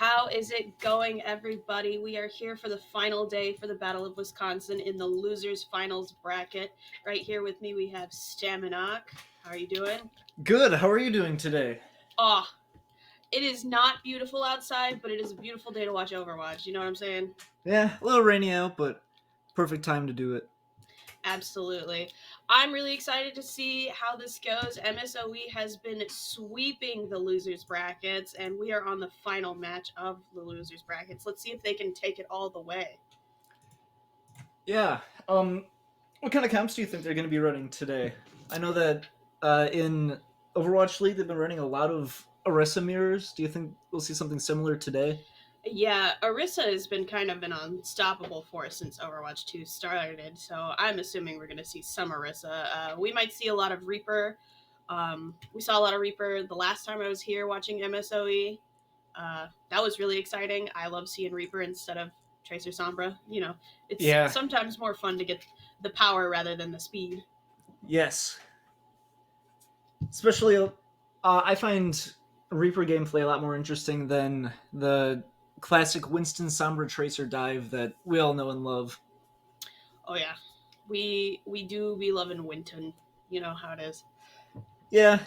How is it going, everybody? We are here for the final day for the Battle of Wisconsin in the losers finals bracket. Right here with me, we have Staminok. How are you doing? Good. How are you doing today? Oh, It is not beautiful outside, but it is a beautiful day to watch Overwatch. You know what I'm saying? Yeah, a little rainy out, but perfect time to do it. Absolutely. I'm really excited to see how this goes. MSOE has been sweeping the losers brackets, and we are on the final match of the losers brackets. Let's see if they can take it all the way. Yeah. What kind of comps do you think they're going to be running today? I know that in Overwatch League they've been running a lot of Orisa mirrors. Do you think we'll see something similar today? Yeah, Orisa has been kind of an unstoppable force since Overwatch 2 started, so I'm assuming we're going to see some Orisa. We might see a lot of Reaper. We saw a lot of Reaper the last time I was here watching MSOE. That was really exciting. I love seeing Reaper instead of Tracer Sombra. You know, it's Yeah. sometimes more fun to get the power rather than the speed. Yes. Especially, I find Reaper gameplay a lot more interesting than the classic Winston Sombra Tracer dive that we all know and love. Oh yeah, we do be loving Winton. You know how it is. Yeah.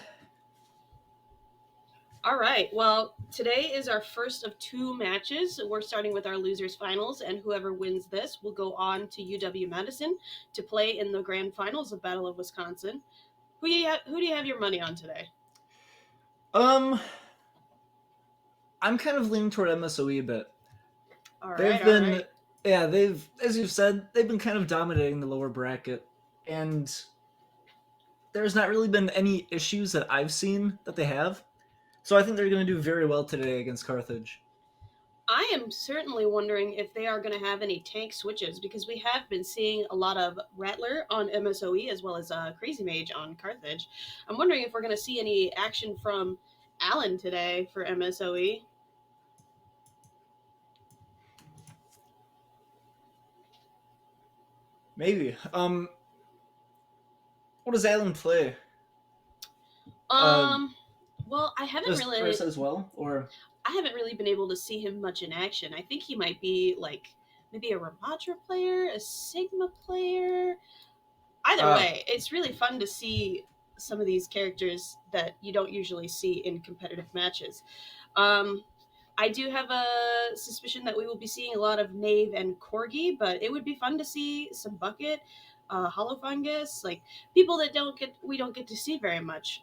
All right. Well, today is our first of two matches. We're starting with our losers finals, and whoever wins this will go on to UW Madison to play in the grand finals of Battle of Wisconsin. Who do you have your money on today? Um, I'm kind of leaning toward MSOE a bit. All right, They've all been, right. yeah, they've, as you've said, they've been kind of dominating the lower bracket, and there's not really been any issues that I've seen that they have. So I think they're going to do very well today against Carthage. I am certainly wondering if they are going to have any tank switches because we have been seeing a lot of Rattler on MSOE as well as Crazy Mage on Carthage. I'm wondering if we're going to see any action from Allen today for MSOE. Maybe. What does Alan play? Uh, Um, well, just Orisa as well, or I haven't really been able to see him much in action. I think he might be like maybe a Ramatra player, a Sigma player. Either uh, way, it's really fun to see some of these characters that you don't usually see in competitive matches. Um, I do have a suspicion that we will be seeing a lot of Knave and Corgi, but it would be fun to see some Bucket, Hollow Fungus, like people that we don't get to see very much.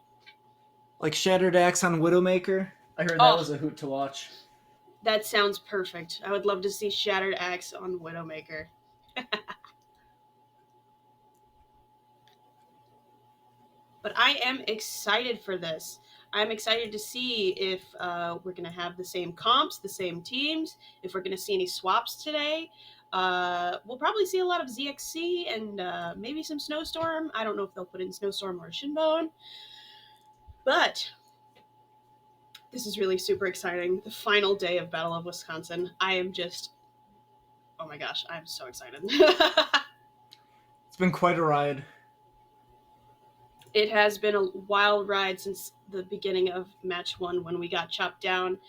like Shattered Axe on Widowmaker. I heard that Oh, was a hoot to watch. that sounds perfect. I would love to see Shattered Axe on Widowmaker. But I am excited for this. I'm excited to see if we're going to have the same comps, the same teams, if we're going to see any swaps today. We'll probably see a lot of ZXC and maybe some Snowstorm. I don't know if they'll put in Snowstorm or Shinbone, but this is really super exciting. The final day of Battle of Wisconsin. I am just, oh my gosh, I'm so excited. It's been quite a ride. It has been a wild ride since the beginning of match one when we got chopped down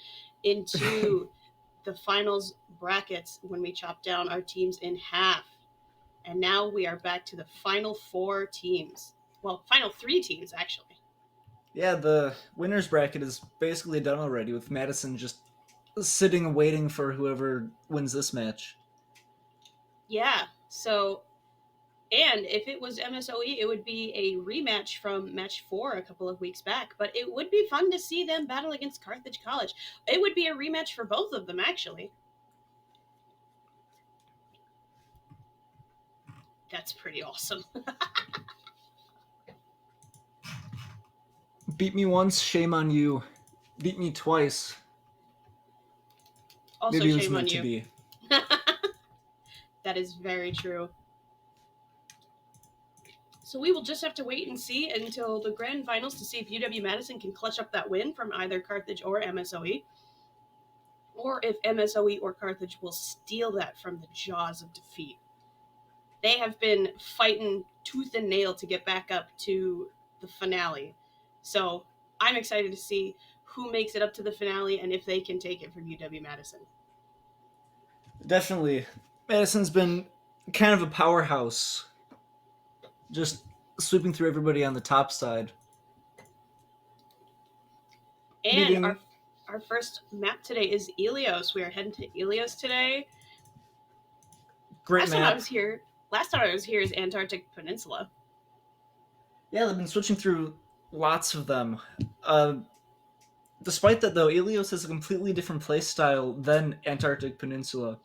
into the finals brackets when we chopped down our teams in half. And now we are back to the final four teams. Well, final three teams, actually. Yeah, the winners bracket is basically done already, with Madison just sitting waiting for whoever wins this match. Yeah. So, and if it was MSOE, it would be a rematch from match four a couple of weeks back. But it would be fun to see them battle against Carthage College. It would be a rematch for both of them, actually. That's pretty awesome. Beat me once, shame on you. Beat me twice. Also, Maybe it was shame on meant to you. be. That is very true. So we will just have to wait and see until the grand finals to see if UW Madison can clutch up that win from either Carthage or MSOE, or if MSOE or Carthage will steal that from the jaws of defeat. They have been fighting tooth and nail to get back up to the finale. So I'm excited to see who makes it up to the finale and if they can take it from UW Madison. Definitely. Madison's been kind of a powerhouse, just sweeping through everybody on the top side. And Beating. our first map today is Elios. We are heading to Elios today. Great Last time I map. was here, last time I was here is Antarctic Peninsula. Yeah, they've been switching through lots of them. Uh, Despite that, though, Ilios has a completely different play style than Antarctic Peninsula.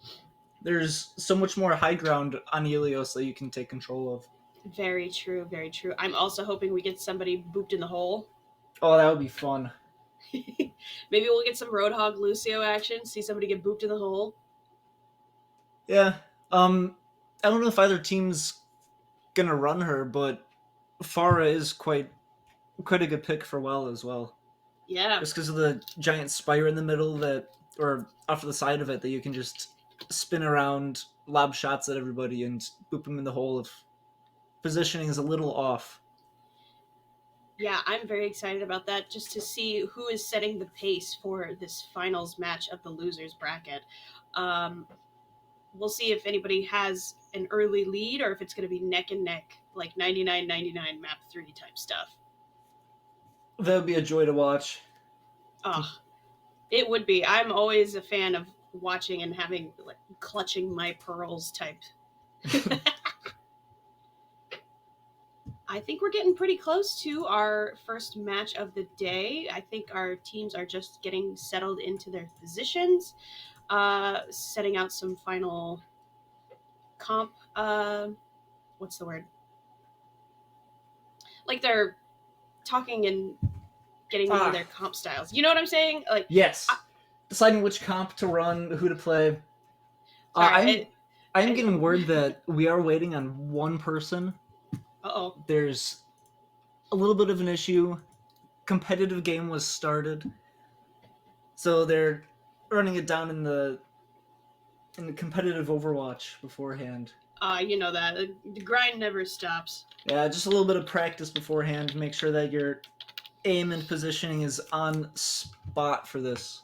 There's so much more high ground on Ilios that you can take control of. Very true, very true. I'm also hoping we get somebody booped in the hole. Oh, that would be fun. Maybe we'll get some Roadhog Lucio action, see somebody get booped in the hole. Yeah. I don't know if either team's gonna run her, but Farah is quite a good pick for well as well. Yeah. Just because of the giant spire in the middle that, or off to the side of it, that you can just spin around, lob shots at everybody, and boop them in the hole if positioning is a little off. Yeah, I'm very excited about that just to see who is setting the pace for this finals match of the losers bracket. Um, we'll see if anybody has an early lead or if it's going to be neck and neck, like 99-99 map 3 type stuff. That would be a joy to watch. Oh, it would be. I'm always a fan of watching and having like clutching my pearls type. I think we're getting pretty close to our first match of the day. I think our teams are just getting settled into their positions, setting out some final comp. What's the word? Like they're talking and getting into Ah, their comp styles. You know what I'm saying? Like, I, yes. Deciding which comp to run, who to play. Uh, sorry. I'm I'm getting word that we are waiting on one person. Oh. There's a little bit of an issue. Competitive game was started, so they're running it down in the competitive Overwatch beforehand. You know that the grind never stops. Yeah, just a little bit of practice beforehand to make sure that your aim and positioning is on spot for this.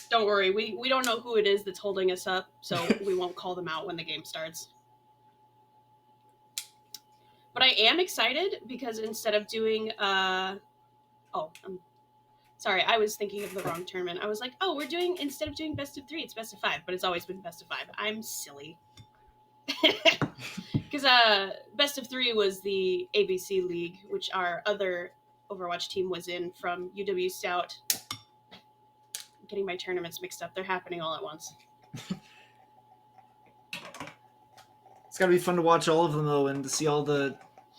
Don't worry, we don't know who it is that's holding us up, so we won't call them out when the game starts. But I am excited because instead of doing I'm sorry, I was thinking of the wrong tournament. I was like, oh, we're doing instead of doing best of 3, it's best of 5, but it's always been best of 5. I'm silly. Because best of 3 was the ABC League, which our other Overwatch team was in from UW Stout. I'm getting my tournaments mixed up. They're happening all at once. It's got to be fun to watch all of them though, and to see all the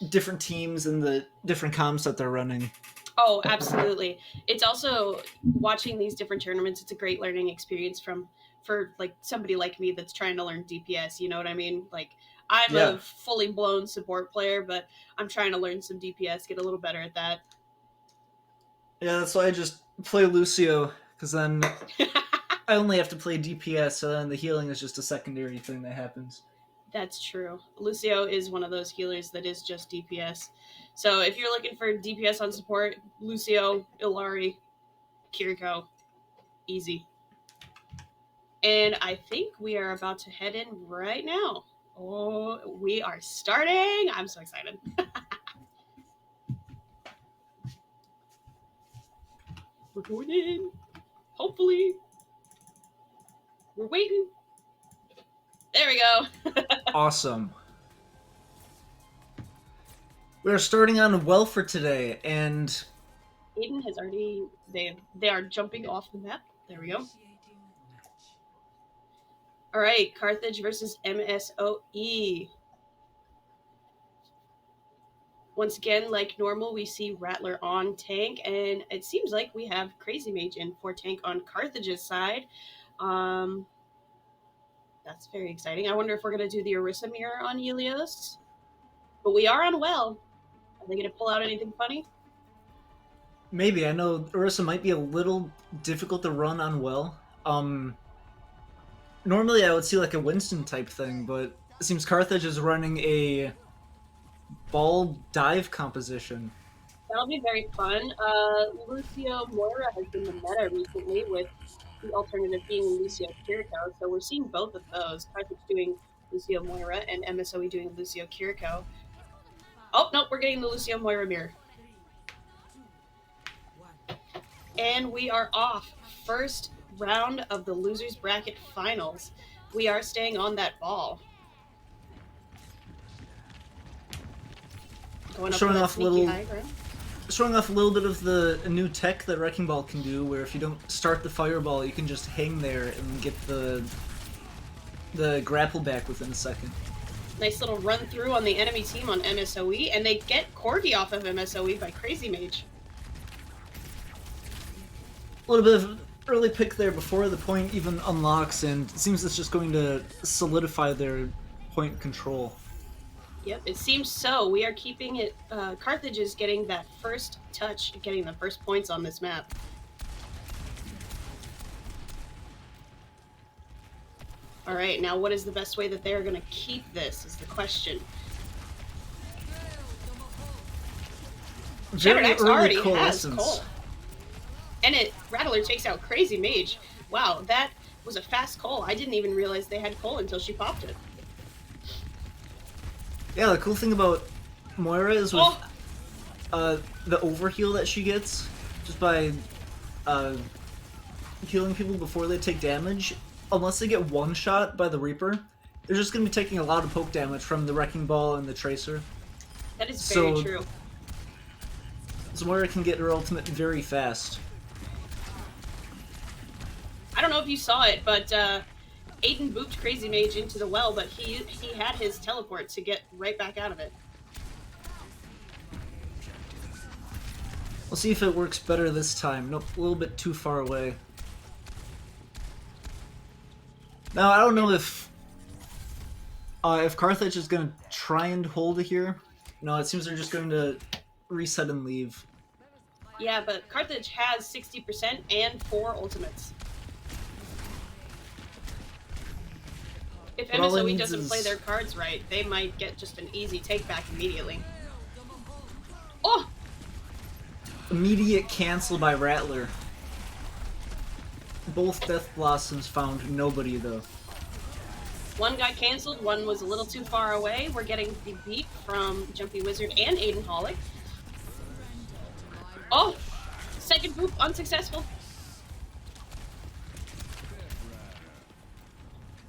different teams and the different comps that they're running. Oh, absolutely. It's also watching these different tournaments. It's a great learning experience for like somebody like me that's trying to learn DPS. You know what I mean? Like I'm Yeah, a fully blown support player, but I'm trying to learn some DPS, get a little better at that. yeah. That's why I just play Lucio, because then I only have to play DPS, so then the healing is just a secondary thing that happens. That's true. Lucio is one of those healers that is just DPS. So if you're looking for DPS on support, Lucio, Ilari, Kiriko, easy. And I think we are about to head in right now. Oh, we are starting. I'm so excited. We're going in. Hopefully. We're waiting. There we go. Awesome. We're starting on well for today, and Aiden has already they are jumping off the map. There we go. All right, Carthage versus MSOE. Once again, like normal, we see Rattler on tank, and it seems like we have Crazy Mage in for tank on Carthage's side. Um, that's very exciting. I wonder if we're going to do the Orisa mirror on Helios. But we are on well. Are they going to pull out anything funny? maybe I know Ursa might be a little difficult to run on well. Normally I would see like a Winston type thing, but it seems Carthage is running a ball dive composition. That'll be very fun. Lucio Moira has been the meta recently, with the alternative being Lucio Kiriko. So we're seeing both of those. Carthage doing Lucio Moira and MSOE doing Lucio Kiriko. Oh, no, we're getting the Lucio Moira mirror. And we are off. First round of the losers bracket finals. We are staying on that ball. Going up for Showing that off a sneaky little, high ground. showing off a little bit of the new tech that Wrecking Ball can do, where if you don't start the fireball, you can just hang there and get the grapple back within a second. Nice little run through on the enemy team on MSOE, and they get Corgi off of MSOE by Crazy Mage. A little bit of early pick there before the point even unlocks, and it seems it's just going to solidify their point control. Yep, it seems so. We are keeping it. Carthage is getting that first touch, getting the first points on this map. All right, now what is the best way that they are going to keep this is the question. Very Shattered early already has coalescence. Cole. And Rattler takes out Crazy Mage. Wow, that was a fast Cole. I didn't even realize they had Cole until she popped it. Yeah, the cool thing about Moira is with the overheal that she gets, just by healing people before they take damage. Unless they get one shot by the Reaper, they're just going to be taking a lot of poke damage from the Wrecking Ball and the Tracer. That is very true. So Moira can get her ultimate very fast. I don't know if you saw it, but Aiden booped Crazy Mage into the well, but he had his teleport to get right back out of it. We'll see if it works better this time. Nope, a little bit too far away. Now, I don't know if Carthage is going to try and hold it here. No, it seems they're just going to reset and leave. Yeah, but Carthage has 60% and 4 ultimates. If MSOE doesn't play their cards right, they might get just an easy take back immediately. Oh! Immediate cancel by Rattler. Both Death Blossoms found nobody, though. One got canceled, one was a little too far away. We're getting the beat from Jumpy Wizard and Aiden Holic. Oh! Second boop, unsuccessful.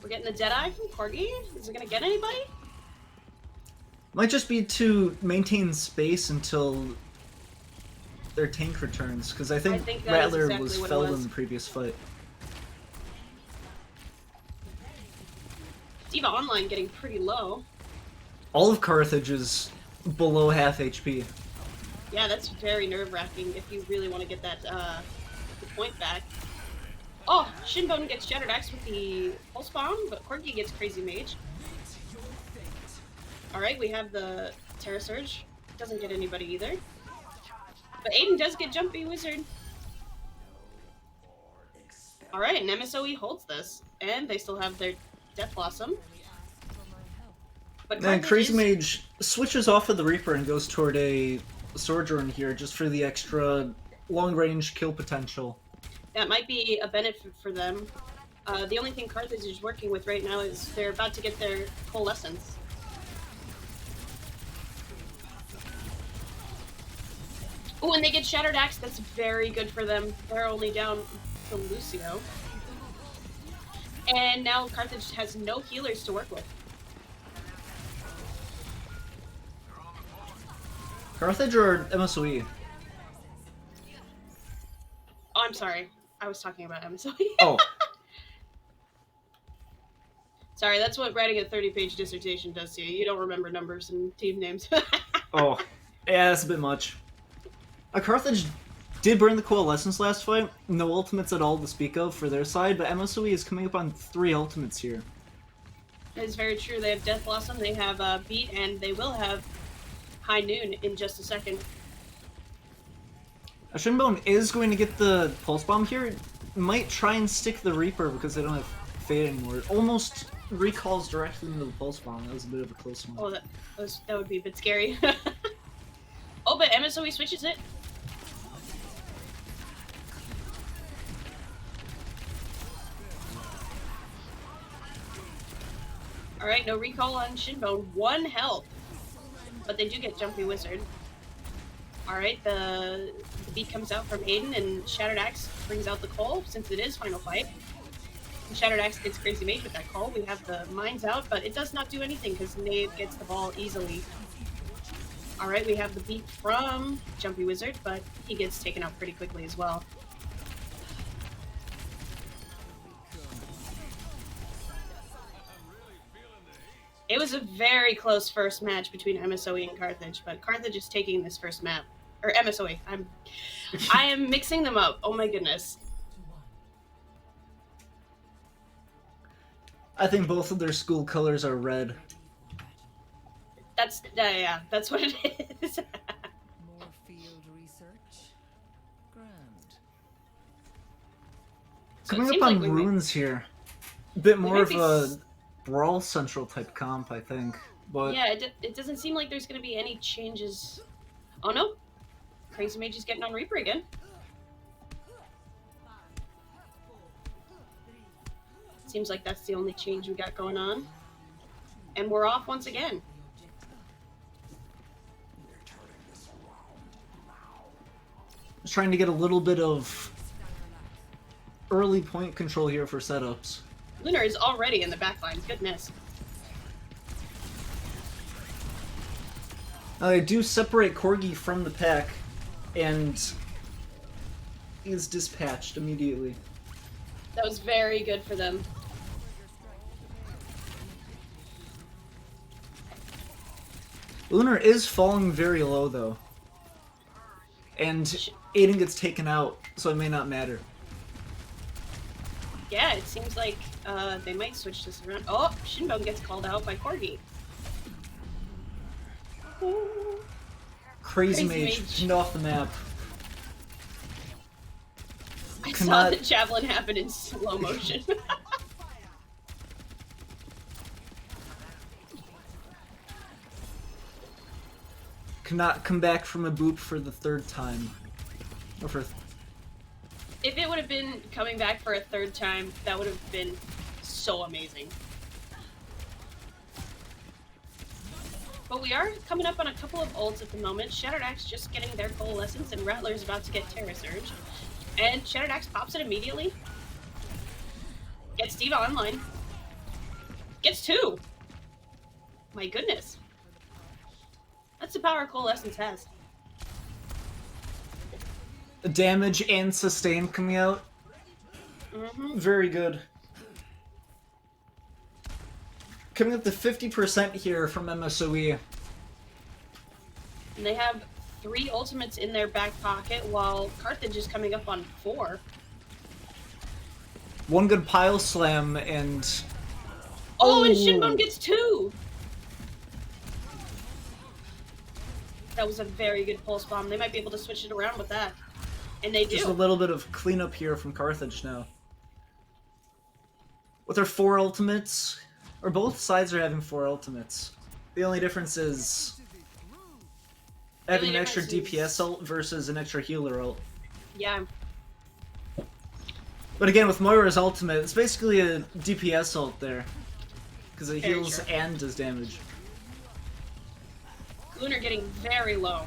We're getting the Deadeye from Corgi. Is it gonna get anybody? Might just be to maintain space until their tank returns, because I think Rattler exactly was what it felled was. in the previous fight. Diva Online getting pretty low. All of Carthage is below half HP. Yeah, that's very nerve-wracking if you really want to get that the point back. Oh, Shinbone gets Shattered Axe with the Pulse Bomb, but Corgi gets Crazy Mage. Alright, we have the Terra Surge. Doesn't get anybody either. But Aiden does get Jumpy Wizard. Alright, and MSOE holds this. And they still have their Death Blossom. But then Crazy Mage switches off of the Reaper and goes toward a Sojourn here just for the extra long-range kill potential. That might be a benefit for them. The only thing Carthage is working with right now is they're about to get their Coalescence. Oh, and they get Shattered Axe. That's very good for them. They're only down to Lucio. And now Carthage has no healers to work with. Carthage or MSOE? Oh, I'm sorry. I was talking about MSOE. Oh. Sorry, that's what writing a 30-page dissertation does to you. You don't remember numbers and team names. Oh. Yeah, that's a bit much. Carthage did burn the Coalescence last fight. No ultimates at all to speak of for their side, but MSOE is coming up on 3 ultimates here. That is very true. They have Death Blossom, they have Beat, and they will have High Noon in just a second. Shinbone is going to get the Pulse Bomb here. Might try and stick the Reaper because they don't have Fade anymore. Almost recalls directly into the Pulse Bomb. That was a bit of a close one. Oh, that would be a bit scary. Oh, but MSOE switches it. Alright, no recall on Shinbone. 1 health. But they do get Jumpy Wizard. All right, the beat comes out from Aiden, and Shattered Axe brings out the Cole since it is final fight. And Shattered Axe gets Crazy Mage with that Cole. We have the mines out, but it does not do anything because Knave gets the ball easily. All right, we have the beat from Jumpy Wizard, but he gets taken out pretty quickly as well. It was a very close first match between MSOE and Carthage, but Carthage is taking this first map. Or MSOE. I am mixing them up. Oh my goodness. I think both of their school colors are red. That's what it is. More field research. Grand. So Coming up on runes here. A bit more of a Brawl Central type comp, I think. But yeah, it doesn't seem like there's going to be any changes. Oh no. Crazy Mage is getting on Reaper again. Seems like that's the only change we got going on. And we're off once again. just trying to get a little bit of early point control here for setups. Lunar is already in the backline. Goodness. I do separate Corgi from the pack, and he is dispatched immediately. That was very good for them. Lunar is falling very low, though. And Aiden gets taken out, so it may not matter. Yeah, it seems like they might switch this around. Oh, Shinbone gets called out by Corgi. Crazy Mage pinned off the map. I saw the javelin happen in slow motion. Cannot come back from a boop for the third time. Or for If it would have been coming back for a third time, that would have been so amazing. But we are coming up on a couple of ults at the moment. Shattered Axe just getting their Coalescence, and Rattler's about to get Terra Surge. And Shattered Axe pops it immediately. Gets Diva online. Gets two! My goodness. That's the power Coalescence has. damage and sustain coming out. Very good. Coming up to 50% here from MSOE. And they have 3 ultimates in their back pocket, while Carthage is coming up on 4. One good pile slam and... Oh, and Shinbone gets 2! That was a very good pulse bomb. They might be able to switch it around with that. And they do. Just a little bit of cleanup here from Carthage now. With their 4 ultimates, or both sides are having 4 ultimates. The only difference is having an extra DPS ult versus an extra healer ult. Yeah. But again, with Moira's ultimate, it's basically a DPS ult there. Because it heals and does damage. Lunar getting very low.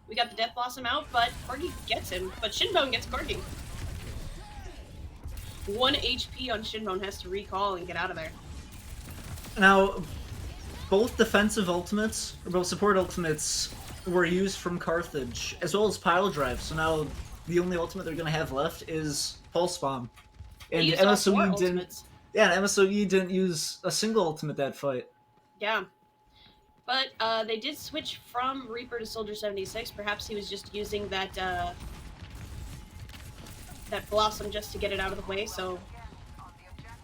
We got the Death Blossom out, but Corgi gets him. But Shinbone gets Corgi. 1 HP on Shinbone, has to recall and get out of there. Now, both defensive ultimates, or both support ultimates, were used from Carthage, as well as Pile Drive, so now the only ultimate they're going to have left is Pulse Bomb. And MSOE didn't... Yeah, MSOE didn't use a single ultimate that fight. Yeah. But they did switch from Reaper to Soldier 76. Perhaps he was just using that that Blossom just to get it out of the way, so...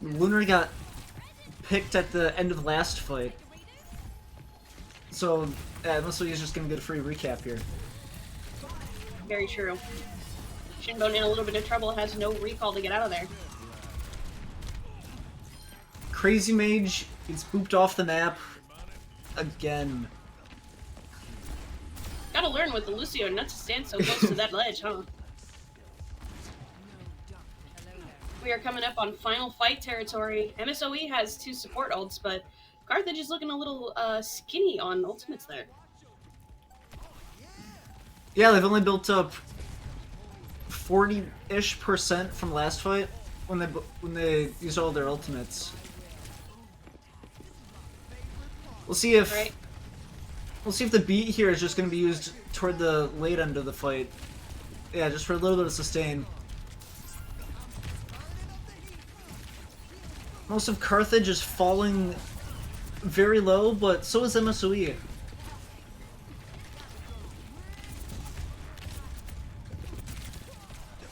Lunar got picked at the end of the last fight. So, MSOE is just going to get a free recap here. Very true. Shinbone in a little bit of trouble, has no recall to get out of there. Crazy Mage gets booped off the map again. Gotta learn with the Lucio not to stand so close to that ledge, huh? We are coming up on final fight territory. MSOE has 2 support ults, but Carthage is looking a little skinny on ultimates there. Yeah, they've only built up 40-ish% from last fight when they used all their ultimates. We'll see if Right. we'll see if the beat here is just going to be used toward the late end of the fight. Yeah, just for a little bit of sustain. Most of Carthage is falling very low, but so is MSOE.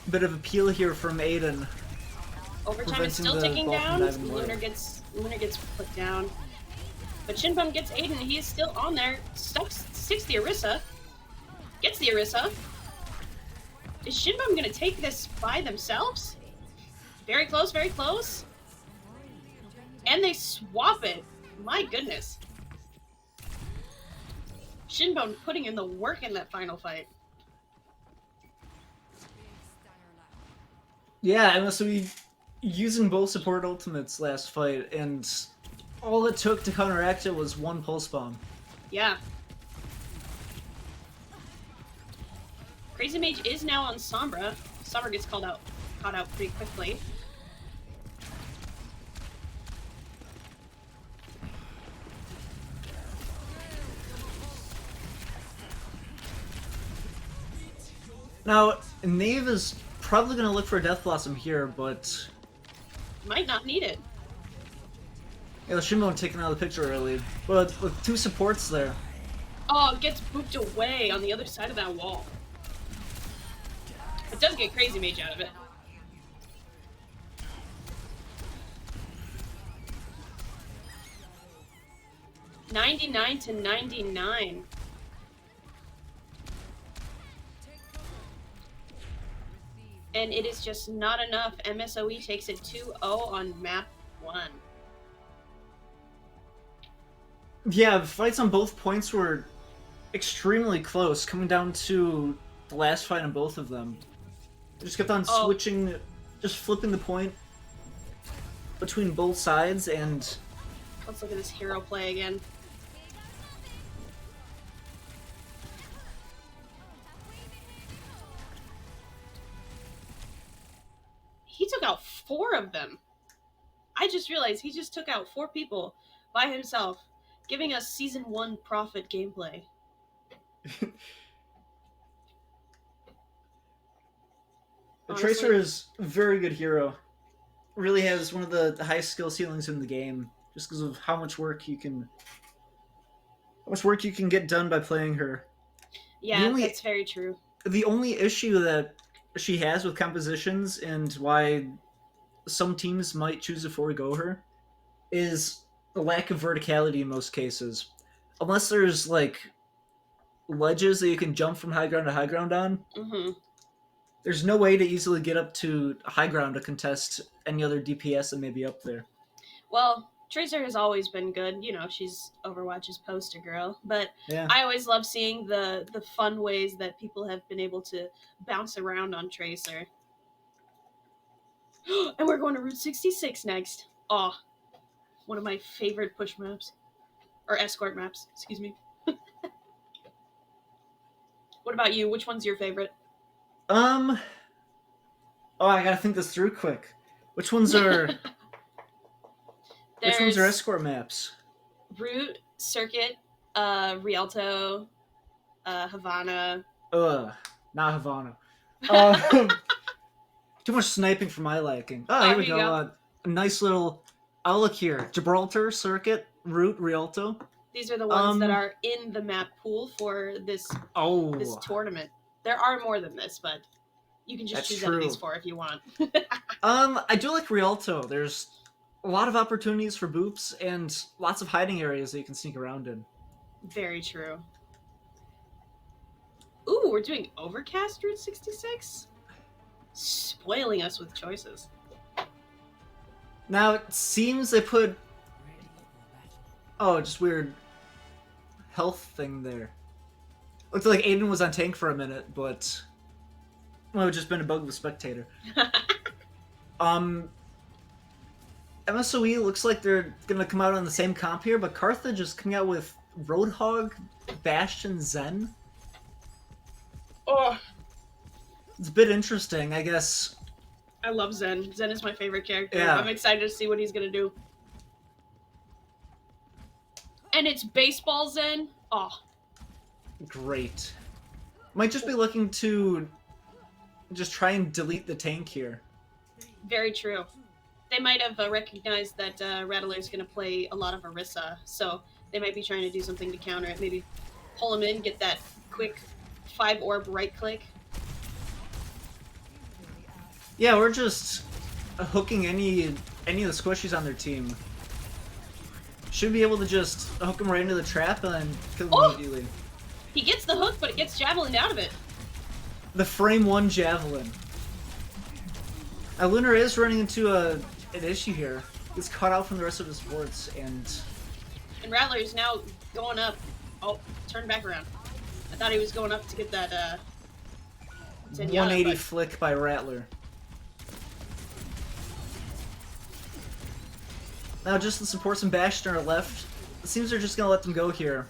Bit of appeal here from Aiden. Overtime is Preventing still the ticking ball from down. diving away. Lunar gets put down. But Shinbum gets Aiden. He is still on there. Sticks the Orisa. Gets the Orisa. Is Shinbum gonna take this by themselves? Very close, very close. And they swap it. My goodness. Shinbone putting in the work in that final fight. Yeah, MSOE using both support ultimates last fight, and all it took to counteract it was one pulse bomb. Yeah. Crazy Mage is now on Sombra. Sombra gets caught out pretty quickly. Now, Knave is probably going to look for a Death Blossom here, but Might not need it. yeah, the Shinbone taken out of the picture early. But with two supports there. Oh, it gets booped away on the other side of that wall. It does get Crazy Mage out of it. $99-99. And it is just not enough. MSOE takes it 2-0 on map 1. Yeah, fights on both points were extremely close, coming down to the last fight on both of them. They just kept on switching, just flipping the point between both sides, and Let's look at this hero play again. He took out 4 of them. I just realized he just took out 4 people by himself, giving us Season 1 Prophet gameplay. the Honestly. Tracer is a very good hero. Really has one of the highest skill ceilings in the game, just because of how much work you can get done by playing her. Yeah, that's very true. The only issue that she has with compositions and why some teams might choose to forego her is the lack of verticality in most cases. Unless there's like ledges that you can jump from high ground to high ground on, there's no way to easily get up to high ground to contest any other DPS that may be up there. Well, Tracer has always been good. You know, she's Overwatch's poster girl. But Yeah. I always love seeing the fun ways that people have been able to bounce around on Tracer. And we're going to Route 66 next. Oh, one of my favorite push maps. Or escort maps, excuse me. What about you? Which one's your favorite? Oh, I gotta think this through quick. Which ones are which ones are escort maps? Route, Circuit, Rialto, Havana. Not Havana. Too much sniping for my liking. Oh, here we go. A nice little outlook here. Gibraltar, Circuit, Route, Rialto. These are the ones that are in the map pool for this tournament. There are more than this, but you can just choose out of these 4 if you want. I do like Rialto. There's a lot of opportunities for boops and lots of hiding areas that you can sneak around in. Very true. Ooh, we're doing Overcast Route 66? Spoiling us with choices. Now, it seems they put... Oh, just weird health thing there. Looked like Aiden was on tank for a minute, but... Well, it just been a bug with Spectator. MSOE looks like they're gonna come out on the same comp here, but Carthage is coming out with Roadhog, Bastion, Zen. Oh, It's a bit interesting, I guess. I love Zen. Zen is my favorite character. Yeah. I'm excited to see what he's gonna do. And it's baseball Zen. Oh, Great. Might just be looking to just try and delete the tank here. very true. They might have recognized that Rattler's going to play a lot of Orisa, so they might be trying to do something to counter it. Maybe pull him in, get that quick 5-orb right click. Yeah, we're just hooking any of the squishies on their team. Should be able to just hook them right into the trap and then kill them immediately. He gets the hook, but it gets Javelin out of it. The frame 1 Javelin. Lunar is running into an issue here. He's cut out from the rest of his sports, and Rattler is now going up. Oh, turn back around. I thought he was going up to get that Zenyatta, 180 but flick by Rattler. Now just the supports and Bastion are left. It seems they're just going to let them go here,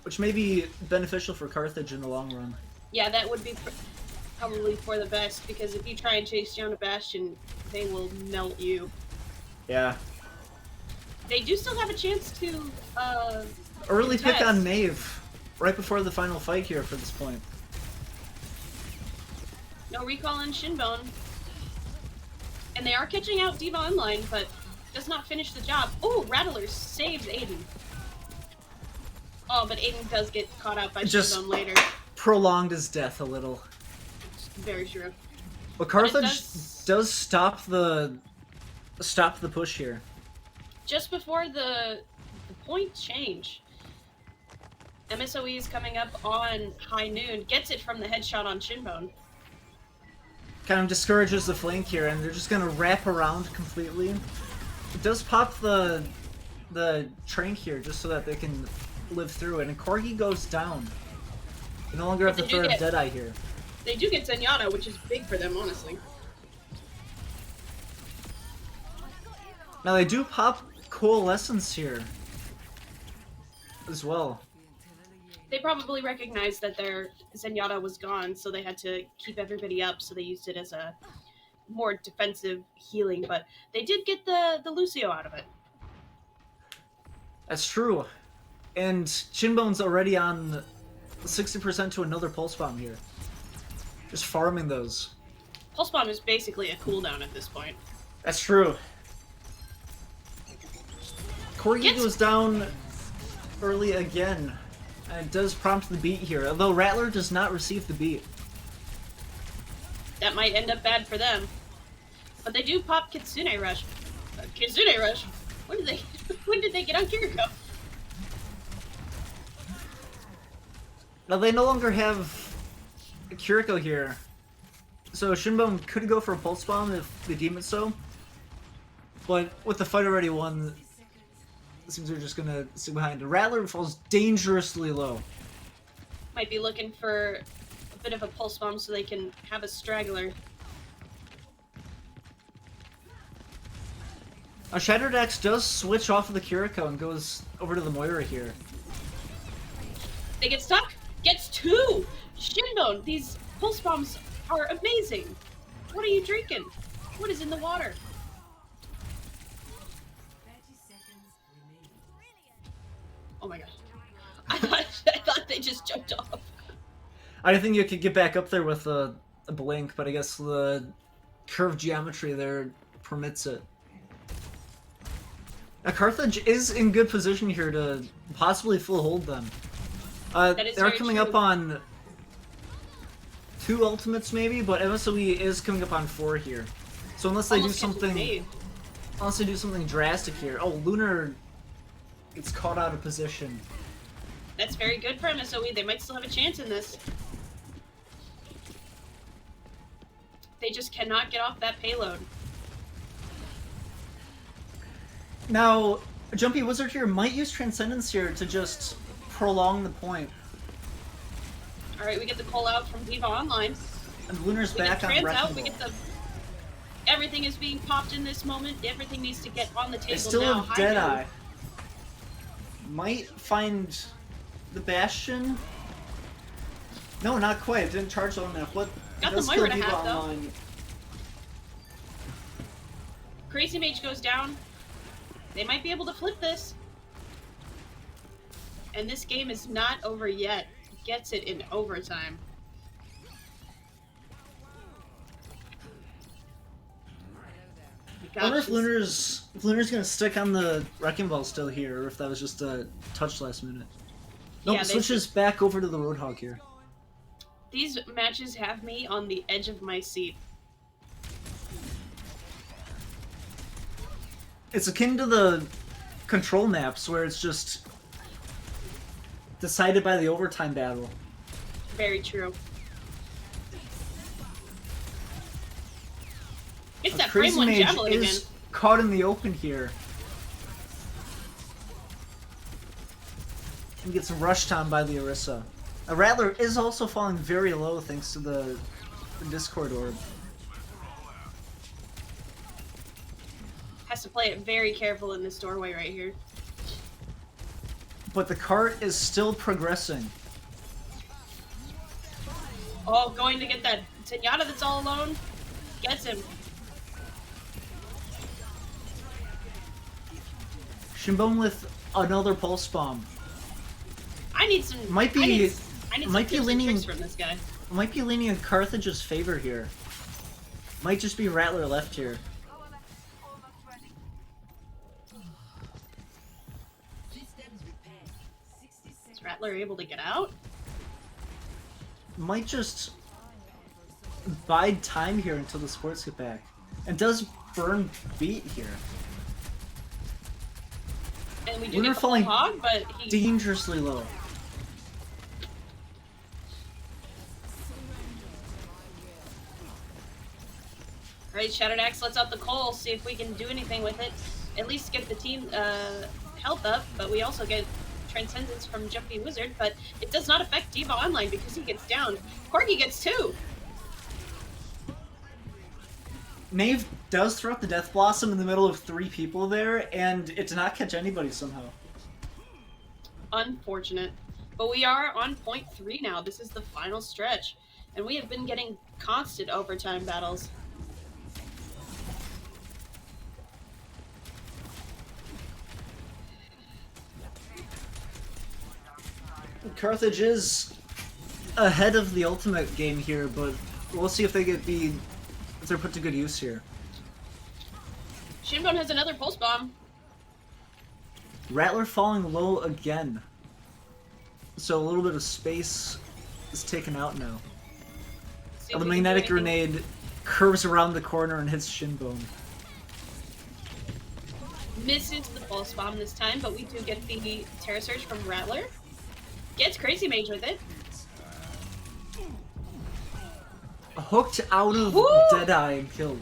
which may be beneficial for Carthage in the long run. yeah, that would be probably for the best, because if you try and chase down a Bastion, they will melt you. Yeah. They do still have a chance to Early pick contest. on Maeve, right before the final fight here for this point. No recall on Shinbone. And they are catching out Diva Online, but does not finish the job. Oh, Rattler saves Aiden. Oh, but Aiden does get caught out by Just Shinbone later. prolonged his death a little. Very true. But Carthage does- does stop the push here. Just before the point change, MSOE is coming up on high noon, gets it from the headshot on Shinbone. Kind of discourages the flank here, and they're just gonna wrap around completely. It does pop the train here just so that they can live through it, and Corgi goes down. They no longer have the They do threat of get- Deadeye here. They do get Zenyatta, which is big for them, honestly. Now they do pop Coalescence here as well. They probably recognized that their Zenyatta was gone, so they had to keep everybody up, so they used it as a more defensive healing, but they did get the Lucio out of it. That's true. And Shinbone's already on 60% to another Pulse Bomb here. Just farming those. Pulse Bomb is basically a cooldown at this point. That's true. Corgi goes down early again. And it does prompt the beat here, although Rattler does not receive the beat. That might end up bad for them. But they do pop Kitsune Rush. Kitsune Rush? When did they get on Kiriko? Now they no longer have Kiriko here. So Shinbone could go for a Pulse Bomb if they deem it so. But with the fight already won, it seems they're just gonna sit behind. Rattler falls dangerously low. Might be looking for a bit of a Pulse Bomb so they can have a straggler. Shattered Axe does switch off of the Kiriko and goes over to the Moira here. They get stuck. Gets 2! Shinbone, these Pulse Bombs are amazing. What are you drinking? What is in the water? Oh my gosh. I thought they just jumped off. I think you could get back up there with a blink, but I guess the curved geometry there permits it. Now Carthage is in good position here to possibly full hold them. That is They're very coming true. up on 2 ultimates maybe, but MSOE is coming up on 4 here. So unless they Almost do catches something, me. unless they do something drastic here. Oh, Lunar gets caught out of position. That's very good for MSOE. They might still have a chance in this. They just cannot get off that payload. Now, Jumpy Wizard here might use Transcendence here to just prolong the point. Alright, we get the call out from Diva Online. And Lunar's We back get on Trans Wrecking out. We Ball. get the... Everything is being popped in this moment. Everything needs to get on the table They still now. have High Deadeye. noon. Might find the Bastion. No, not quite. It didn't charge long enough. What? Got the Does Moira kill to Diva half, though. online. Crazy Mage goes down. They might be able to flip this. And this game is not over yet. Gets it in overtime. I wonder Gosh, if Lunar's gonna stick on the Wrecking Ball still here, or if that was just a touch last minute. Nope, Yeah, switches back over to the Roadhog here. these matches have me on the edge of my seat. It's akin to the control maps where it's just decided by the overtime battle. Very true. It's that frame Crazy one Mage javelin again. is caught in the open here. And gets rushed on by the Orisa. A Rattler is also falling very low thanks to the Discord orb. Has to play it very careful in this doorway right here. But the cart is still progressing. Oh, going to get that Zenyatta that's all alone. Gets him. Shimbone with another pulse bomb. I need some. Might be- I need some might be tips and leaning- tricks from this guy. Might be leaning in Carthage's favor here. Might just be Rattler left here. Is Rattler able to get out? Might just bide time here until the sports get back. And does burn beat here. And we do Lunar get the full falling hog, but he. Dangerously low. Right, Shattered Axe lets out the coal, see if we can do anything with it. At least get the team health up, but we also get Transcendence from Jumpy Wizard, but it does not affect Diva Online because he gets down. Corgi gets 2! Maeve does throw out the Death Blossom in the middle of 3 people there, and it did not catch anybody somehow. Unfortunate. But we are on point 3 now. This is the final stretch. And we have been getting constant overtime battles. Carthage is ahead of the ultimate game here, but we'll see if if they're put to good use here. Shinbone has another pulse bomb. Rattler falling low again. So a little bit of space is taken out now. See if The we can do magnetic anything. grenade curves around the corner and hits Shinbone. Misses the pulse bomb this time, but we do get the Terra Surge from Rattler. Gets Crazy Mage with it. Hooked out of Woo! Deadeye and killed.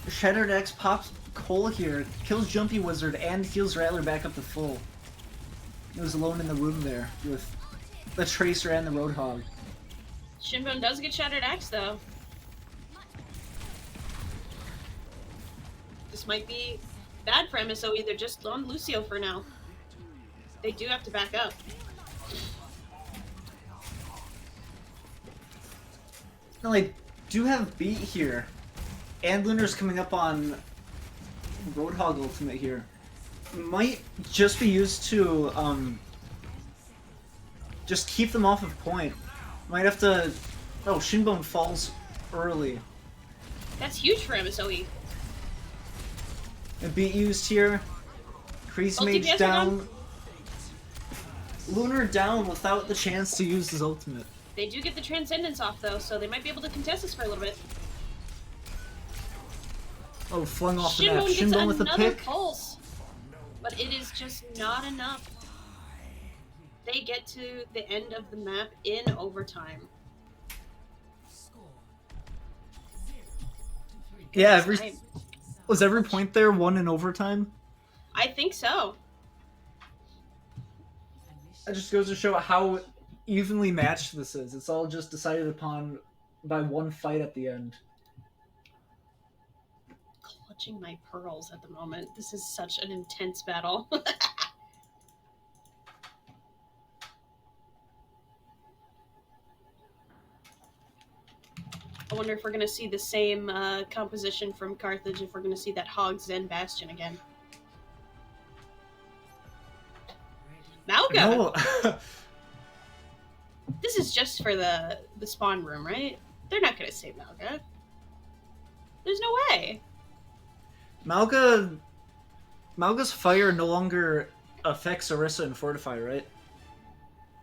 Shattered Axe pops Cole here, kills Jumpy Wizard, and heals Rattler back up to full. He was alone in the room there with the Tracer and the Roadhog. Shinbone does get Shattered Axe, though. This might be bad for MSOE. They're just on Lucio for now. They do have to back up. Now, I do have beat here, and Lunar's coming up on Roadhog ultimate here. Might just be used to just keep them off of point. Might have to. Oh, Shinbone falls early. That's huge for MSOE. A beat used here. Crazy Both Mage DPS are down. done. Lunar down without the chance to use his ultimate. They do get the Transcendence off, though, so they might be able to contest this for a little bit. Oh, flung off the map. Shinbone gets Shinbone with a another pick. pulse. But it is just not enough. They get to the end of the map in overtime. Yeah, I- was every point there won in overtime? I think so. That just goes to show how evenly matched this is. It's all just decided upon by one fight at the end. Clutching my pearls at the moment. This is such an intense battle. wonder if we're going to see the same composition from Carthage, if we're going to see that Hog's End Bastion again. Malga! No. This is just for the spawn room, right? They're not going to save Malga. There's no way. Malga's fire no longer affects Orisa and Fortify, right?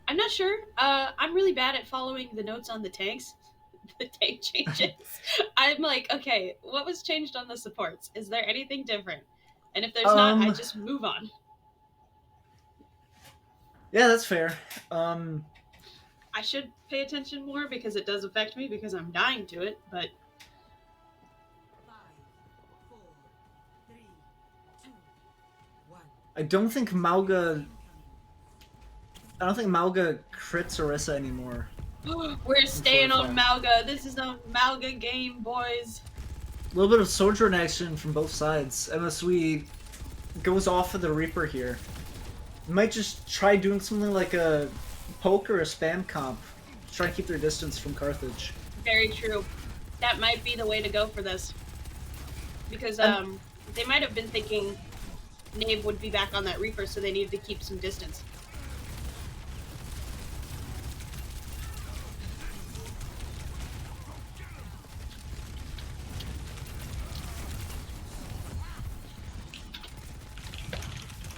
I'm not sure. I'm really bad at following the notes on the tanks. The tank changes. I'm like, okay, what was changed on the supports? Is there anything different? And if there's not, I just move on. Yeah, that's fair. I should pay attention more because it does affect me because I'm dying to it, but 5, 4, 3, 2, 1. I don't think Malga crits Orisa anymore. we're staying on Malga. This is a Malga game, boys. A little bit of Sojourn action from both sides. MSOE goes off of the Reaper here. Might just try doing something like a poke or a spam comp. Try to keep their distance from Carthage. Very true. That might be the way to go for this. Because they might have been thinking Knave would be back on that Reaper, so they needed to keep some distance.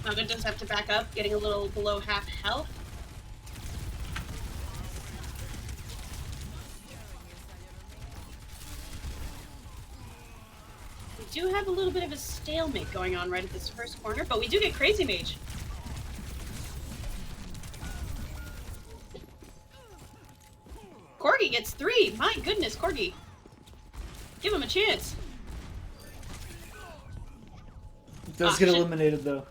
Malga does have to back up, getting a little below half health. We do have a little bit of a stalemate going on right at this first corner, but we do get Crazy Mage. Corgi gets 3. My goodness, Corgi. Give him a chance. Does get eliminated though.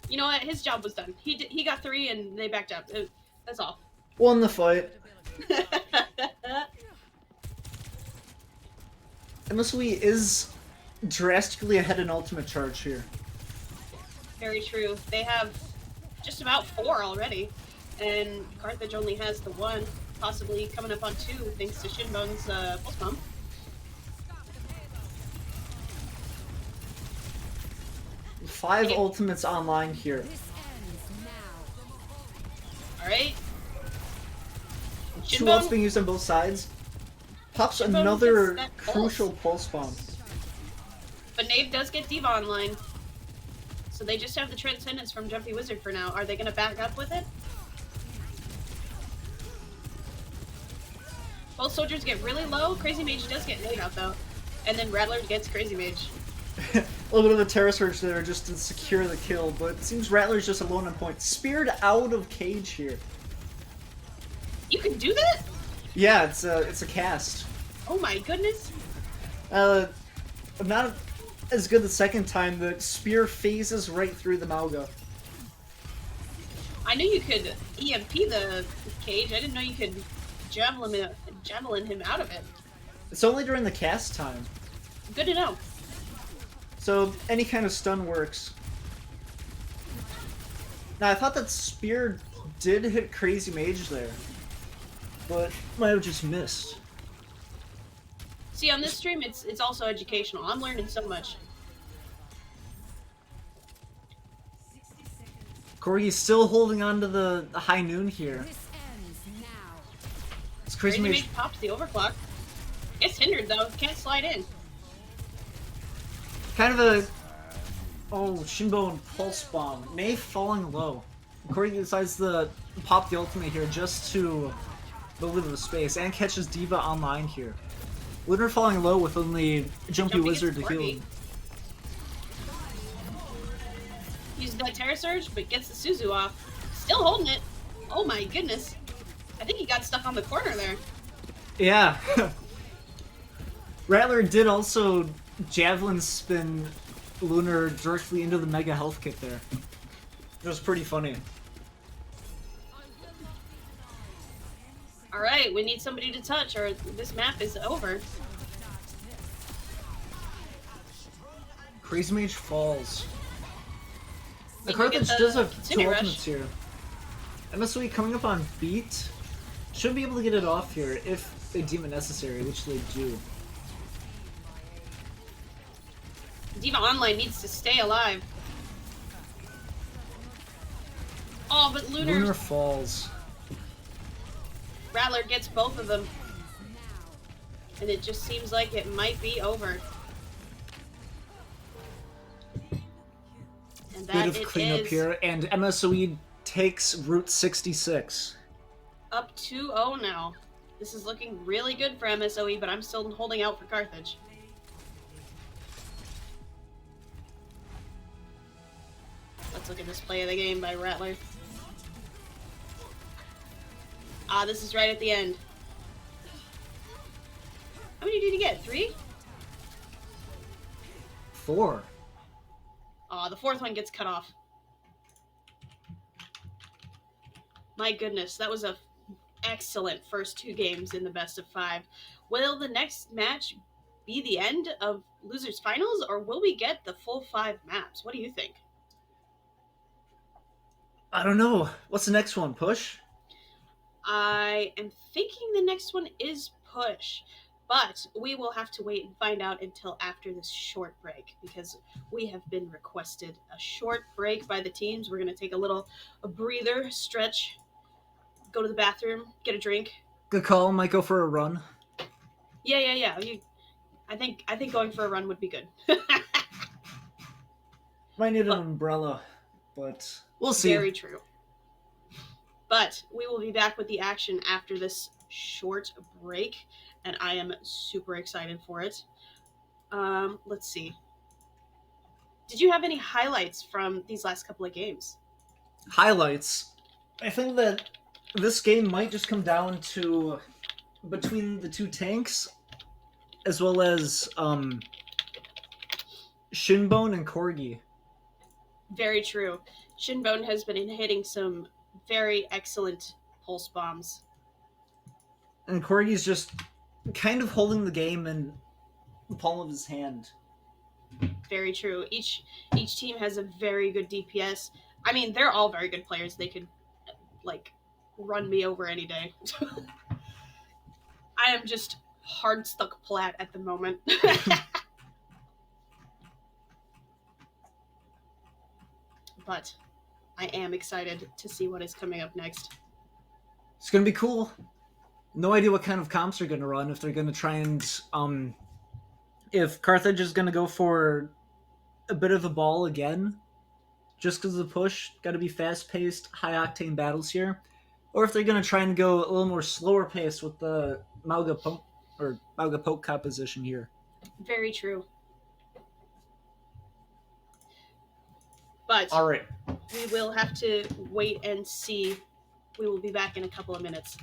You know what? His job was done. He got 3 and they backed up. That's all. Won the fight. MSOE is drastically ahead in ultimate charge here. Very true. They have just about 4 already, and Carthage only has the 1, possibly coming up on 2 thanks to Shinbon's pulse bomb. Five ultimates online here. Alright. 2 ults being used on both sides. Pops another crucial pulse bomb. But Knave does get D.Va online. So they just have the Transcendence from Jumpy Wizard for now. Are they going to back up with it? Both soldiers get really low. Crazy Mage does get Knave out though. And then Rattler gets Crazy Mage. A little bit of a Terra Surge there just to secure the kill, but it seems Rattler's just alone on point. Speared out of cage here. You can do that? Yeah, it's a cast. Oh my goodness. Not as good the second time. The spear phases right through the Malga. I knew you could EMP the cage. I didn't know you could javelin him out of it. It's only during the cast time. Good to know. So any kind of stun works. Now I thought that spear did hit Crazy Mage there, but might have just missed. See, on this stream, it's also educational. I'm learning so much. Corgi's still holding on to the high noon here. It's Crazy Mage pops the overclock. Gets hindered though. Can't slide in. kind of a... Oh, Shinbo and Pulse Bomb. Knave falling low. Corgi decides to pop the ultimate here just to build a little bit of space and catches D.Va online here. Lunar falling low with only Jumpy Wizard to heal him. Uses that Terra Surge, but gets the Suzu off. Still holding it. Oh my goodness. I think he got stuck on the corner there. Yeah. Rattler did also Javelin spin Lunar directly into the Mega Health Kit there. It was pretty funny. Alright, we need somebody to touch or this map is over. Crazy Mage falls. The Carthage does have two ultimates here. MSOE coming up on beat. Should be able to get it off here. If they deem it necessary, which they do. Diva Online needs to stay alive. Oh, but Lunar falls. Rattler gets both of them. And it just seems like it might be over. And that Bit of cleanup here, and MSOE takes Route 66. Up 2-0 now. This is looking really good for MSOE, but I'm still holding out for Carthage. Let's look at this play of the game by Rattler. Ah, this is right at the end. How many did he get? 3? 4. Ah, the 4th one gets cut off. My goodness, that was a excellent first 2 games in the best of 5. Will the next match be the end of losers finals, or will we get the full 5 maps? What do you think? I don't know. What's the next one? Push? I am thinking the next one is push, but we will have to wait and find out until after this short break, because we have been requested a short break by the teams. We're going to take a breather, stretch, go to the bathroom, get a drink. Good call. Might go for a run. Yeah. I think going for a run would be good. Might need an umbrella, but we'll see. Very true. But we will be back with the action after this short break, and I am super excited for it. Let's see. Did you have any highlights from these last couple of games? Highlights. I think that this game might just come down to between the 2 tanks, as well as Shinbone and Corgi. Very true. Shinbone has been hitting some very excellent pulse bombs. And Corgi's just kind of holding the game in the palm of his hand. Very true. Each team has a very good DPS. I mean, they're all very good players. They could, like, run me over any day. I am just hard stuck plat at the moment. But I am excited to see what is coming up next. It's going to be cool. No idea what kind of comps are going to run, if they're going to try and if Carthage is going to go for a bit of a ball again, just because of the push, got to be fast-paced, high-octane battles here, or if they're going to try and go a little more slower pace with the Mauga Poke composition here. Very true. But all right, we will have to wait and see. We will be back in a couple of minutes.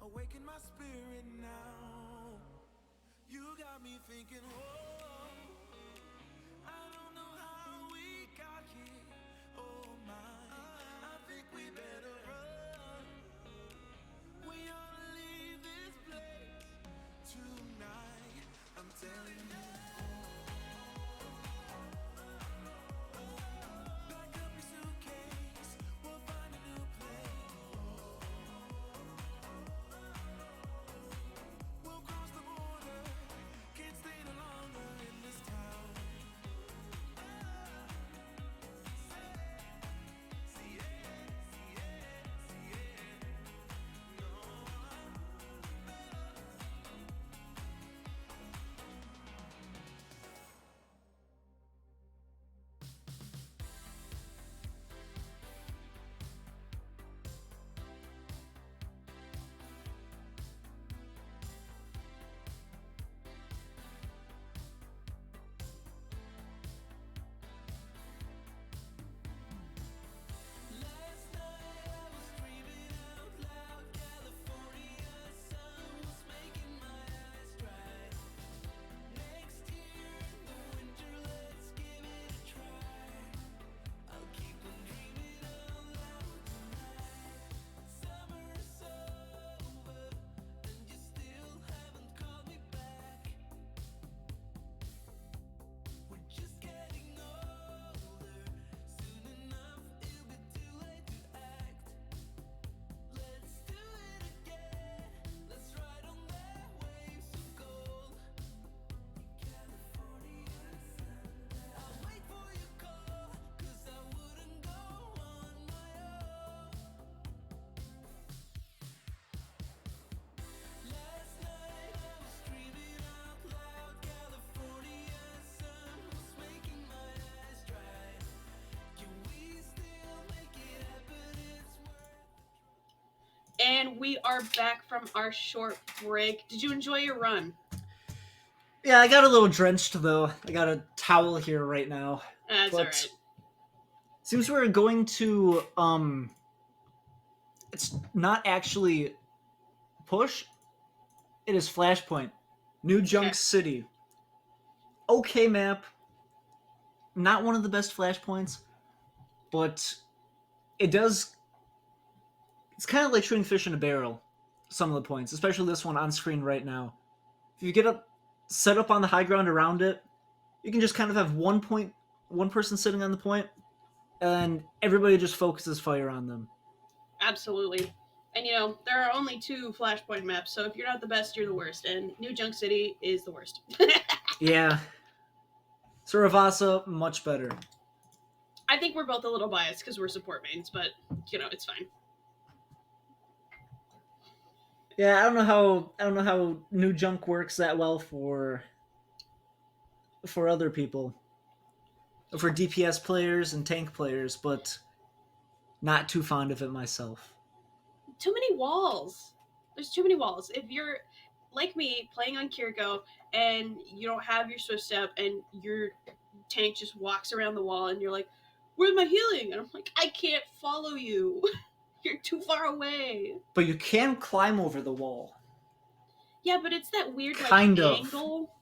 Awaken my spirit now. You got me thinking, whoa, I don't know how we got here. Oh my, I think we better run. We ought to leave this place tonight. I'm telling you. Pack up your suitcase, we'll find a new place. We'll cross the border, can't stay no longer And we are back from our short break. Did you enjoy your run? Yeah, I got a little drenched though. I got a towel here right now. That's But alright. seems we're going to it's not actually push. It is Flashpoint. New Junk Okay. City. Okay map. Not one of the best Flashpoints, but it does it's kind of like shooting fish in a barrel, some of the points, especially this one on screen right now. If you get up set up on the high ground around it, you can just kind of have one person sitting on the point, and everybody just focuses fire on them. Absolutely. And you know, there are only 2 Flashpoint maps, so if you're not the best, you're the worst. And New Junk City is the worst. Yeah. Suravasa, much better. I think we're both a little biased because we're support mains, but you know, it's fine. Yeah, I don't know how New Junk works that well for other people. For DPS players and tank players, but not too fond of it myself. Too many walls. There's too many walls. If you're like me playing on Kiriko and you don't have your swift step and your tank just walks around the wall and you're like, "Where's my healing?" And I'm like, "I can't follow you. You're too far away." But you can climb over the wall. Yeah, but it's that weird Kind of. angle.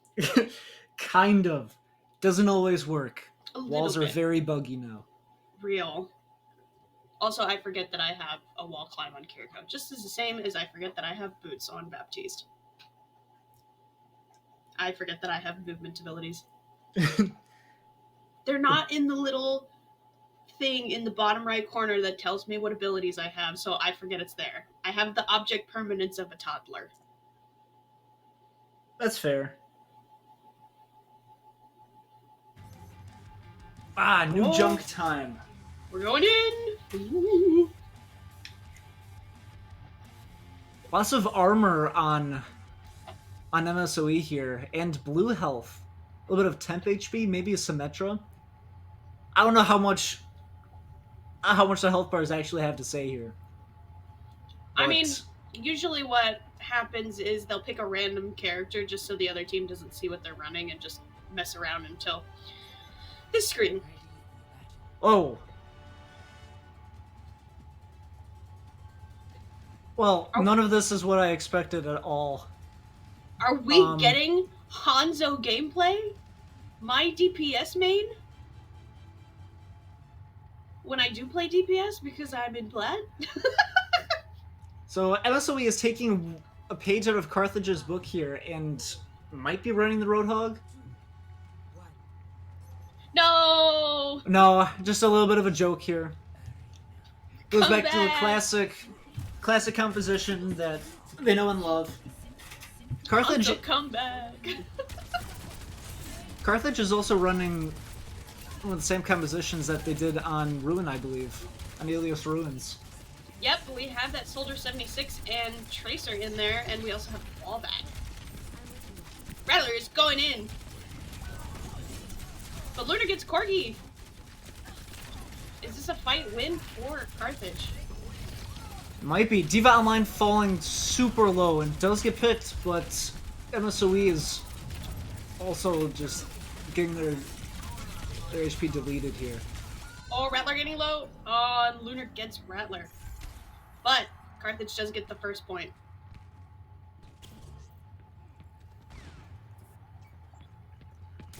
Kind of. Doesn't always work. A little Walls are bit. very buggy now. Real. Also, I forget that I have a wall climb on Kiriko, just as the same as I forget that I have boots on Baptiste. I forget that I have movement abilities. They're not in the little thing in the bottom right corner that tells me what abilities I have, so I forget it's there. I have the object permanence of a toddler. That's fair. Ah, new junk time. We're going in! Ooh. Lots of armor on MSOE here, and blue health. A little bit of temp HP, maybe a Symmetra. I don't know how much the health bars actually have to say here. I mean, usually what happens is they'll pick a random character just so the other team doesn't see what they're running and just mess around until this screen. Oh. Well, none of this is what I expected at all. Are we getting Hanzo gameplay? My DPS main? When I do play DPS because I'm in Plat? So MSOE is taking a page out of Carthage's book here and might be running the Roadhog. No! No, just a little bit of a joke here. Goes back to the classic composition that they know and love. Carthage, come back. Carthage is also running one of the same compositions that they did on Ruin, I believe, on Ilios Ruins. Yep, we have that Soldier 76 and Tracer in there, and we also have Wallbat. Rattler is going in. But Lunar gets Corgi. Is this a fight win for Carthage? Might be. Diva Online falling super low and does get picked, but MSOE is also just getting their HP deleted here. Oh, Rattler getting low. Oh, and Lunar gets Rattler. But Carthage does get the first point.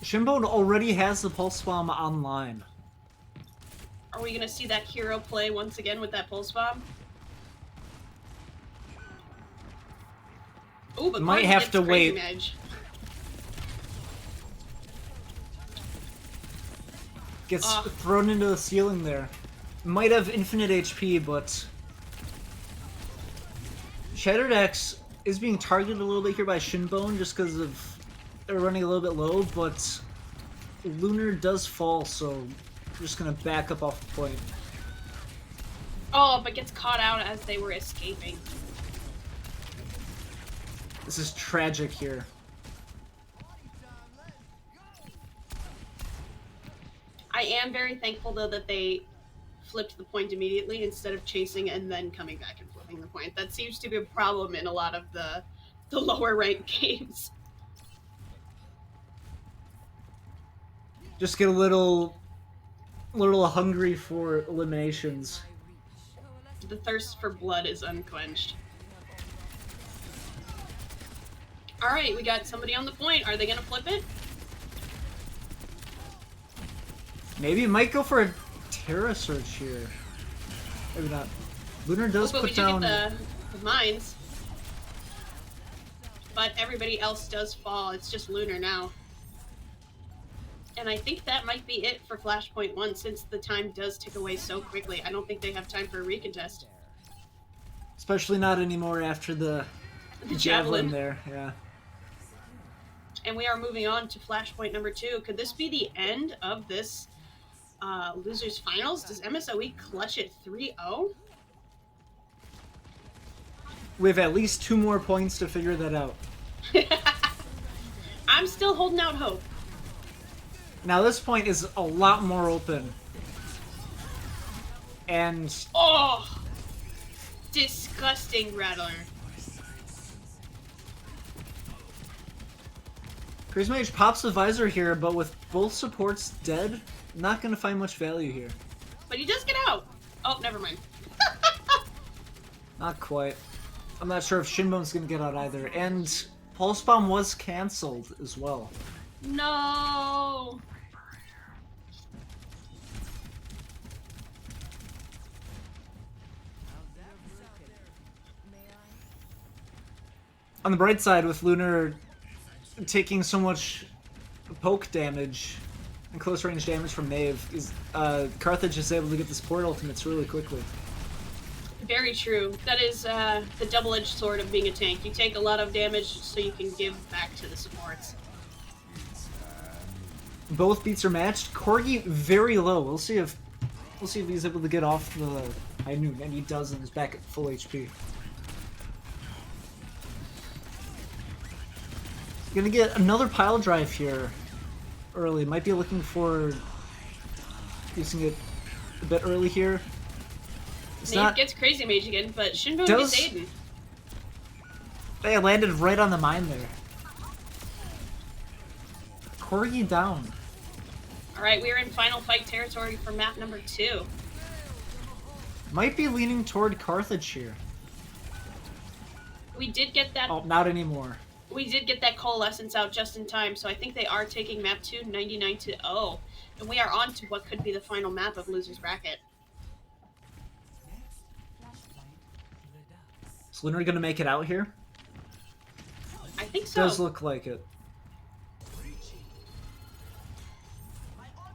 Shinbone already has the Pulse Bomb online. Are we going to see that hero play once again with that Pulse Bomb? Ooh, but might Corgi have gets to Crazy wait. Mage. Gets thrown into the ceiling there. Might have infinite HP, but Shattered Axe is being targeted a little bit here by Shinbone just because of they're running a little bit low, but Lunar does fall, so I'm just gonna back up off the point. Oh, but gets caught out as they were escaping. This is tragic here. I am very thankful, though, that they flipped the point immediately instead of chasing and then coming back and flipping the point. That seems to be a problem in a lot of the lower ranked games. Just get a little hungry for eliminations. The thirst for blood is unquenched. All right, we got somebody on the point. Are they going to flip it? Maybe it might go for a Terra Search here. Maybe not. Lunar does but put we do down... get the mines. But everybody else does fall. It's just Lunar now. And I think that might be it for Flashpoint 1 since the time does tick away so quickly. I don't think they have time for a recontest. Especially not anymore after the javelin there, yeah. And we are moving on to Flashpoint number 2. Could this be the end of this losers finals? Does MSOE clutch it 3-0? We have at least 2 more points to figure that out. I'm still holding out hope. Now this point is a lot more open. And... Oh! Disgusting Rattler. Crazy Mage pops the visor here, but with both supports dead, not going to find much value here. But he does get out. Oh, never mind. Not quite. I'm not sure if Shinbone's going to get out either. And Pulse Bomb was cancelled as well. No. On the bright side, with Lunar taking so much poke damage and close range damage from Knave, is Carthage is able to get the support ultimates really quickly. Very true. That is the double-edged sword of being a tank. You take a lot of damage so you can give back to the supports. Both beats are matched. Corgi very low. We'll see if he's able to get off the high noon, and he does, and is back at full HP. Gonna get another pile drive here early. Might be looking for using it a bit early here. Nate gets Crazy Mage again, but Shinbone gets Aiden. They landed right on the mine there. Corgi down. Alright, we are in final fight territory for map number 2. Might be leaning toward Carthage here. We did get that... Oh, not anymore. We did get that Coalescence out just in time, so I think they are taking map 2 99-0. And we are on to what could be the final map of Loser's Bracket. Is Lunar gonna make it out here? I think so. Does look like it.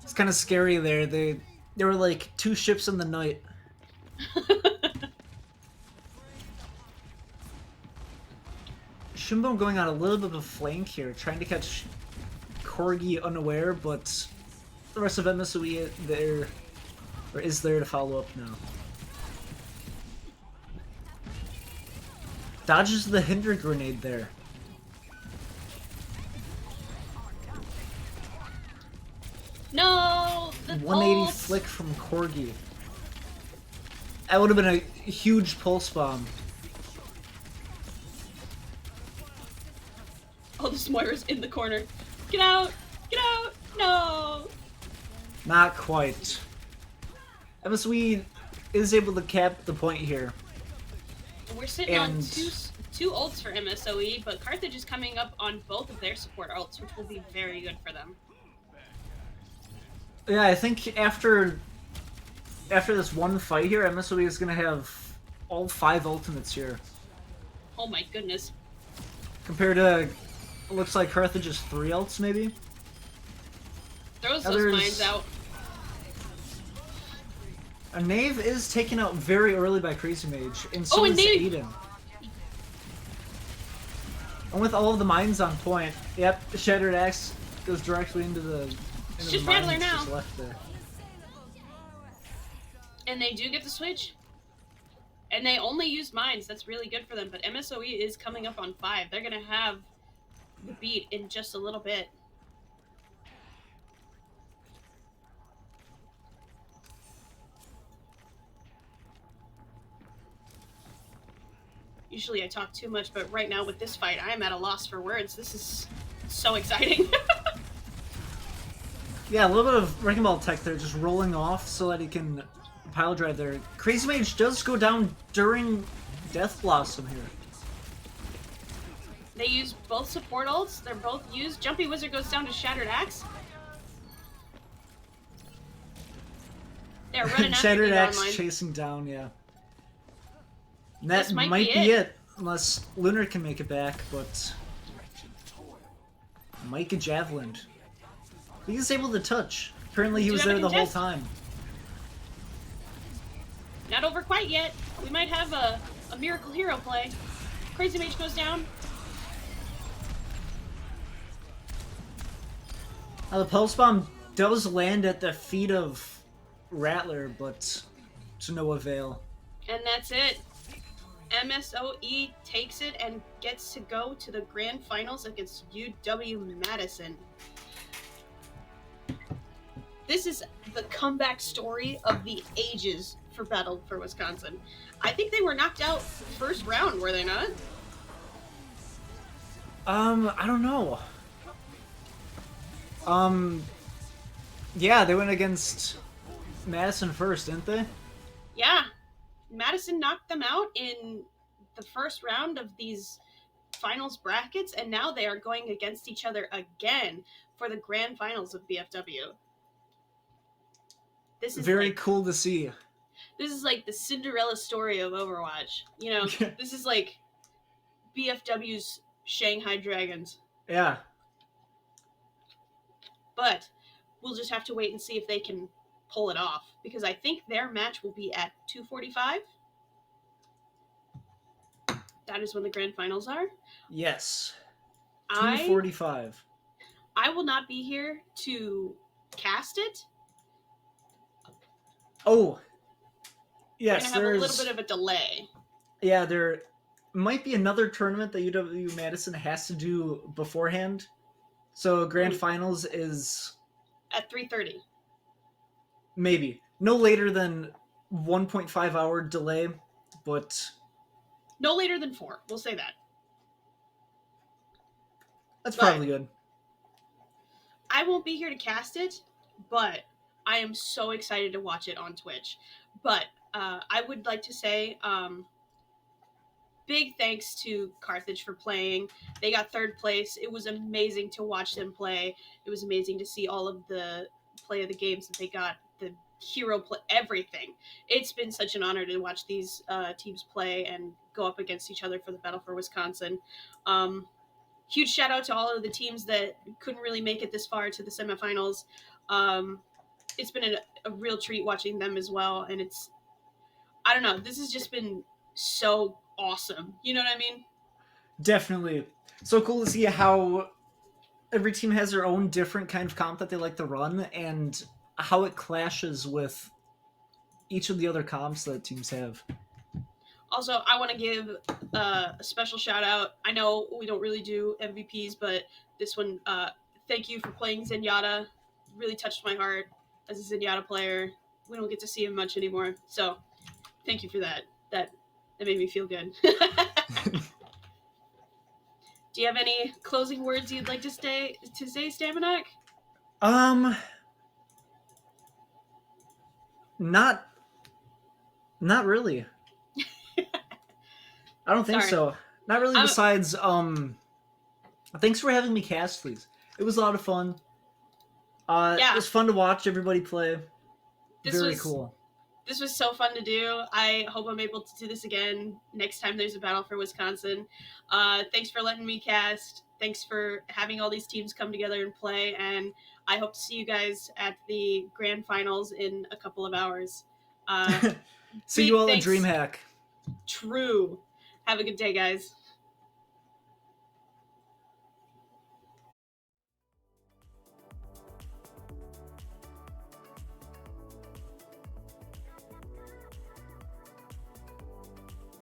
It's kind of scary there. They were like 2 ships in the night. Shinbone going on a little bit of a flank here, trying to catch Corgi unaware, but the rest of MSOE is there to follow up now. Dodges the Hinder Grenade there. No! The 180 pulse. flick from Corgi. That would have been a huge pulse bomb. Oh, this Moira's in the corner. Get out! Get out! No! Not quite. MSOE is able to cap the point here. We're sitting on two ults for MSOE, but Carthage is coming up on both of their support ults, which will be very good for them. Yeah, I think after this one fight here, MSOE is going to have all 5 ultimates here. Oh my goodness. Compared to, it looks like Carthage's 3 ults, maybe? Throws those mines out. A Knave is taken out very early by Crazy Mage, and so is Aiden. And with all of the mines on point, yep, Shattered Axe goes directly into the... It's just Rattler now. Just left there. And they do get the switch. And they only use mines. That's really good for them. But MSOE is coming up on 5. They're going to have the beat in just a little bit. Usually I talk too much, but right now with this fight, I am at a loss for words. This is so exciting. Yeah, a little bit of Wrecking Ball tech there, just rolling off so that he can pile drive there. Crazy Mage does go down during Death Blossom here. They use both support ults. They're both used. Jumpy Wizard goes down to Shattered Axe. They're running after Shattered the Axe online. chasing down, yeah. And that This might might be be it. it, unless Lunar can make it back, but Mike and Javelin. He's able to touch. Apparently he Do was have a there the whole contest. time. Not over quite yet. We might have a Miracle Hero play. Crazy Mage goes down. Now the Pulse Bomb does land at the feet of Rattler, but to no avail. And that's it. MSOE takes it and gets to go to the grand finals against UW Madison. This is the comeback story of the ages for Battle for Wisconsin. I think they were knocked out first round, were they not? I don't know. Yeah, they went against Madison first, didn't they? Yeah. Madison knocked them out in the first round of these finals brackets, and now they are going against each other again for the grand finals of BFW. This is Very like, cool to see. this is like the Cinderella story of Overwatch. You know, this is like BFW's Shanghai Dragons. Yeah. But we'll just have to wait and see if they can pull it off, because I think their match will be at 2:45. That is when the grand finals are. Yes. I 2:45. I will not be here to cast it. Oh. We're Yes, gonna have a there's little bit of a delay. Yeah, there might be another tournament that UW Madison has to do beforehand. So grand finals is At 3:30. maybe no later than 1.5 hour delay, but No later than 4. We'll say that. that's But- probably good. I won't be here to cast it, but I am so excited to watch it on Twitch. But I would like to say big thanks to Carthage for playing. They got third place. It was amazing to watch them play. It was amazing to see all of the play of the games that they got, the hero play, everything. It's been such an honor to watch these teams play and go up against each other for the Battle for Wisconsin. Huge shout out to all of the teams that couldn't really make it this far to the semifinals. It's been a real treat watching them as well, and I don't know, this has just been so awesome. You know what I mean? Definitely. So cool to see how every team has their own different kind of comp that they like to run and how it clashes with each of the other comps that teams have. Also, I want to give a special shout out. I know we don't really do MVPs, but this one, thank you for playing Zenyatta. Really touched my heart as a Zenyatta player. We don't get to see him much anymore, so thank you for that. That made me feel good. Do you have any closing words you'd like to say, Staminac? Not really. I don't think Sorry. so. Not really. I'm- Besides, thanks for having me cast these. It was a lot of fun. Yeah. It was fun to watch everybody play. This Very was cool. This was so fun to do. I hope I'm able to do this again next time there's a Battle for Wisconsin. Thanks for letting me cast. Thanks for having all these teams come together and play. And I hope to see you guys at the grand finals in a couple of hours. See big you all thanks. at DreamHack. True. Have a good day, guys.